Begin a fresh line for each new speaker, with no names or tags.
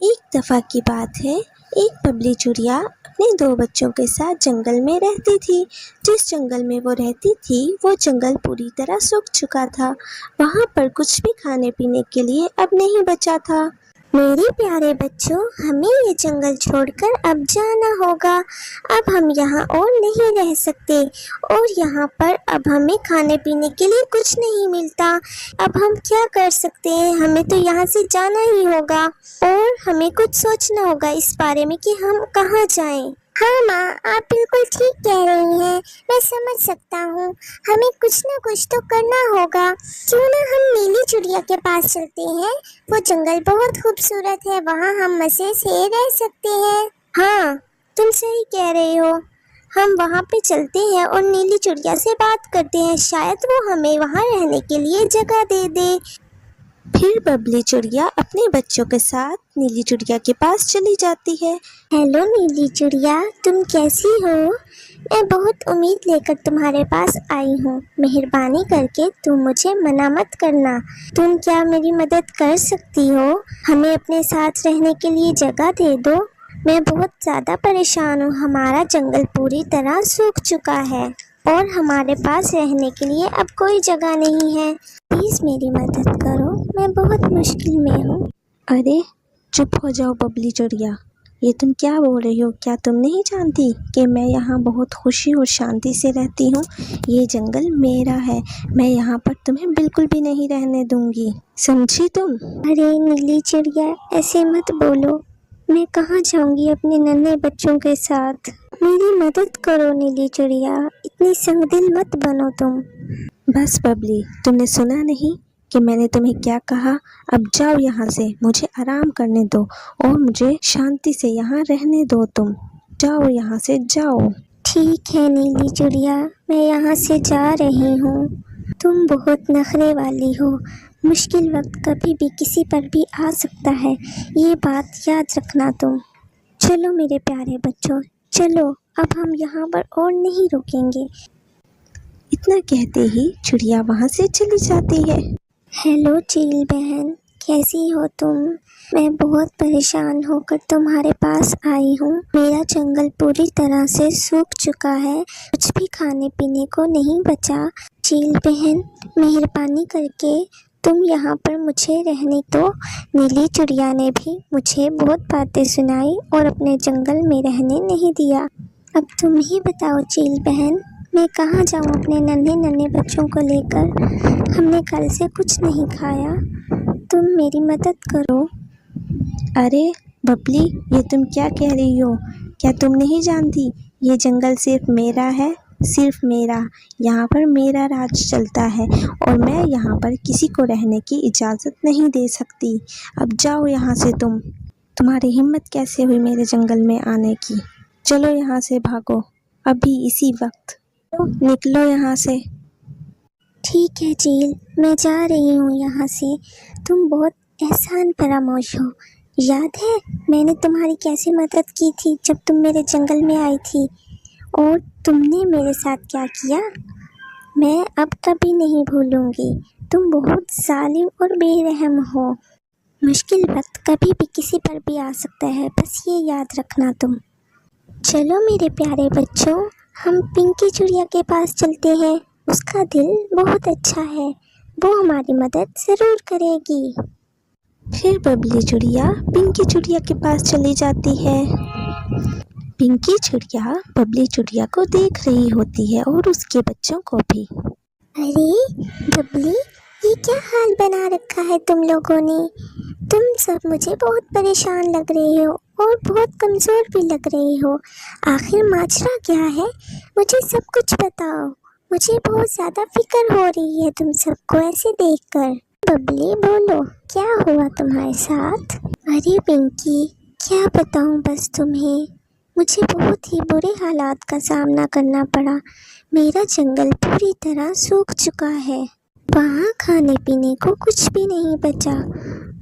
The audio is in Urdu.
ایک دفعہ کی بات ہے، ایک ببلی چڑیا اپنے دو بچوں کے ساتھ جنگل میں رہتی تھی۔ جس جنگل میں وہ رہتی تھی وہ جنگل پوری طرح سوکھ چکا تھا۔ وہاں پر کچھ بھی کھانے پینے کے لیے اب نہیں بچا تھا۔
میرے پیارے بچوں، ہمیں یہ جنگل چھوڑ کر اب جانا ہوگا۔ اب ہم یہاں اور نہیں رہ سکتے، اور یہاں پر اب ہمیں کھانے پینے کے لیے کچھ نہیں ملتا۔ اب ہم کیا کر سکتے ہیں؟ ہمیں تو یہاں سے جانا ہی ہوگا، اور ہمیں کچھ سوچنا ہوگا اس بارے میں کہ ہم کہاں جائیں۔ ہاں ماں، آپ بالکل ٹھیک کہہ رہی ہیں، میں سمجھ سکتا ہوں۔ ہمیں کچھ نہ کچھ تو کرنا ہوگا۔ کیوں نہ ہم نیلی چڑیا کے پاس چلتے ہیں؟ وہ جنگل بہت خوبصورت ہے، وہاں ہم مزے سے رہ سکتے ہیں۔ ہاں، تم صحیح کہہ رہے ہو۔ ہم وہاں پہ چلتے ہیں اور نیلی چڑیا سے بات کرتے ہیں، شاید وہ ہمیں وہاں رہنے کے لیے جگہ دے دے۔
پھر ببلی چڑیا اپنے بچوں کے ساتھ نیلی چڑیا کے پاس چلی جاتی ہے۔
ہیلو نیلی چڑیا، تم کیسی ہو؟ میں بہت امید لے کر تمہارے پاس آئی ہوں۔ مہربانی کر کے تم مجھے منع مت کرنا۔ تم کیا میری مدد کر سکتی ہو؟ ہمیں اپنے ساتھ رہنے کے لیے جگہ دے دو۔ میں بہت زیادہ پریشان ہوں، ہمارا جنگل پوری طرح سوکھ چکا ہے اور ہمارے پاس رہنے کے لیے اب کوئی جگہ نہیں ہے۔ پلیز میری مدد کرو، میں بہت مشکل میں ہوں۔
ارے چپ ہو جاؤ ببلی چڑیا، یہ تم کیا بول رہی ہو؟ کیا تم نہیں جانتی کہ میں یہاں بہت خوشی اور شانتی سے رہتی ہوں؟ یہ جنگل میرا ہے، میں یہاں پر تمہیں بالکل بھی نہیں رہنے دوں گی، سمجھی تم؟
ارے نیلی چڑیا، ایسے مت بولو، میں کہاں جاؤں گی اپنے ننھے بچوں کے ساتھ؟ میری مدد کرو نیلی چڑیا، اتنی سنگ دل مت بنو تم۔
بس ببلی، تم نے سنا نہیں کہ میں نے تمہیں کیا کہا؟ اب جاؤ یہاں سے، مجھے آرام کرنے دو اور مجھے شانتی سے یہاں رہنے دو۔ تم جاؤ یہاں سے، جاؤ۔
ٹھیک ہے نیلی چڑیا، میں یہاں سے جا رہی ہوں۔ تم بہت نخرے والی ہو، مشکل وقت کبھی بھی کسی پر بھی آ سکتا ہے، یہ بات یاد رکھنا تم۔ چلو میرے پیارے بچوں، چلو اب ہم یہاں پر اور نہیں رکیں گے۔
اتنا کہتے ہی چڑیا وہاں سے چلی جاتی ہے۔
ہیلو چیل بہن، کیسی ہو تم؟ میں بہت پریشان ہو کر تمہارے پاس آئی ہوں۔ میرا جنگل پوری طرح سے سوکھ چکا ہے، کچھ بھی کھانے پینے کو نہیں بچا۔ چیل بہن، مہربانی کر کے تم یہاں پر مجھے رہنے دو۔ نیلی چڑیا نے بھی مجھے بہت باتیں سنائی اور اپنے جنگل میں رہنے نہیں دیا۔ اب تم ہی بتاؤ چیل بہن، میں کہاں جاؤں اپنے ننھے بچوں کو لے کر؟ ہم نے کل سے کچھ نہیں کھایا، تم میری مدد کرو۔
ارے ببلی، یہ تم کیا کہہ رہی ہو؟ کیا تم نہیں جانتی یہ جنگل صرف میرا ہے، صرف میرا؟ یہاں پر میرا راج چلتا ہے اور میں یہاں پر کسی کو رہنے کی اجازت نہیں دے سکتی۔ اب جاؤ یہاں سے۔ تمہاری ہمت کیسے ہوئی میرے جنگل میں آنے کی؟ چلو یہاں سے بھاگو، ابھی اسی وقت نکلو یہاں سے۔
ٹھیک ہے چیل، میں جا رہی ہوں یہاں سے۔ تم بہت احسان فراموش ہو، یاد ہے میں نے تمہاری کیسے مدد کی تھی جب تم میرے جنگل میں آئی تھی، اور تم نے میرے ساتھ کیا کیا؟ میں اب کبھی نہیں بھولوں گی۔ تم بہت ظالم اور بے رحم ہو۔ مشکل وقت کبھی بھی کسی پر بھی آ سکتا ہے، بس یہ یاد رکھنا تم۔ چلو میرے پیارے بچوں، ہم پنکی چڑیا کے پاس چلتے ہیں، اس کا دل بہت اچھا ہے، وہ ہماری مدد ضرور کرے گی۔
پھر ببلی چڑیا پنکی چڑیا کے پاس چلی جاتی ہے۔ پنکی چڑیا ببلی چڑیا کو دیکھ رہی ہوتی ہے اور اس کے بچوں کو بھی۔
ارے ببلی، یہ کیا حال بنا رکھا ہے تم لوگوں نے؟ تم سب مجھے بہت پریشان لگ رہے ہو اور بہت کمزور بھی لگ رہے ہو۔ آخر ماجرا کیا ہے؟ مجھے سب کچھ بتاؤ، مجھے بہت زیادہ فکر ہو رہی ہے تم سب کو ایسے دیکھ کر۔ ببلی بولو، کیا ہوا تمہارے ساتھ؟ ارے پنکی، کیا بتاؤں بس تمہیں، مجھے بہت ہی برے حالات کا سامنا کرنا پڑا۔ میرا جنگل پوری طرح سوکھ چکا ہے، وہاں کھانے پینے کو کچھ بھی نہیں بچا۔